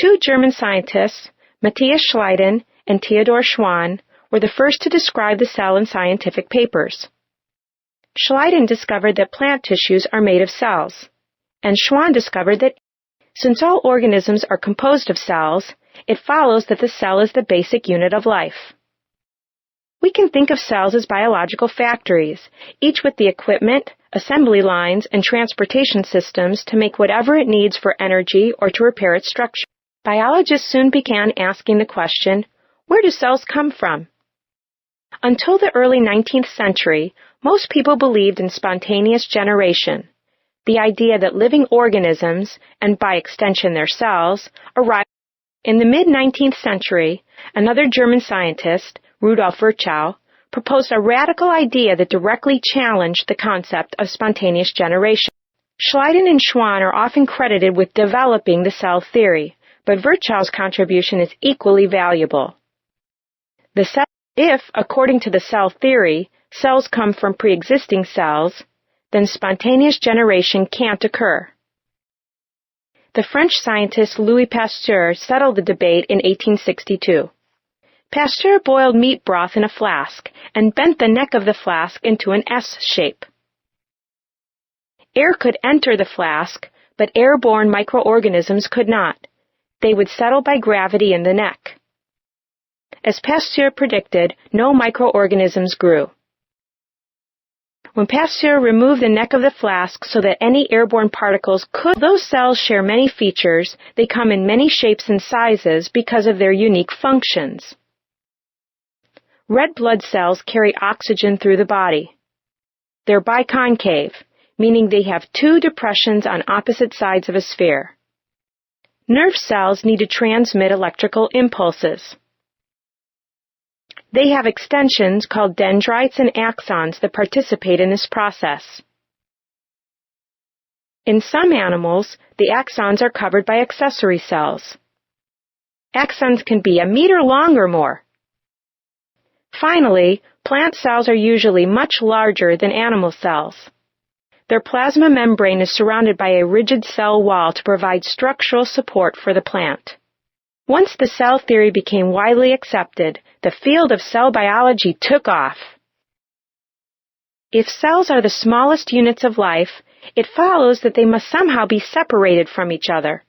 Two German scientists, Matthias Schleiden and Theodor Schwann, were the first to describe the cell in scientific papers. Schleiden discovered that plant tissues are made of cells, and Schwann discovered that since all organisms are composed of cells, it follows that the cell is the basic unit of life. We can think of cells as biological factories, each with the equipment, assembly lines, and transportation systems to make whatever it needs for energy or to repair its structure. Biologists soon began asking the question, where do cells come from? Until the early 19th century, most people believed in spontaneous generation, the idea that living organisms, and by extension their cells, arrived. In the mid-19th century, another German scientist, Rudolf Virchow, proposed a radical idea that directly challenged the concept of spontaneous generation. Schleiden and Schwann are often credited with developing the cell theory, but Virchow's contribution is equally valuable. If, according to the cell theory, cells come from pre-existing cells, then spontaneous generation can't occur. The French scientist Louis Pasteur settled the debate in 1862. Pasteur boiled meat broth in a flask and bent the neck of the flask into an S shape. Air could enter the flask, but airborne microorganisms could not. They would settle by gravity in the neck. As Pasteur predicted, no microorganisms grew. When Pasteur removed the neck of the flask so that any airborne particles could, those cells share many features, they come in many shapes and sizes because of their unique functions. Red blood cells carry oxygen through the body. They're biconcave, meaning they have two depressions on opposite sides of a sphere. Nerve cells need to transmit electrical impulses. They have extensions called dendrites and axons that participate in this process. In some animals, the axons are covered by accessory cells. Axons can be a meter long or more. Finally, plant cells are usually much larger than animal cells. Their plasma membrane is surrounded by a rigid cell wall to provide structural support for the plant. Once the cell theory became widely accepted, the field of cell biology took off. If cells are the smallest units of life, it follows that they must somehow be separated from each other.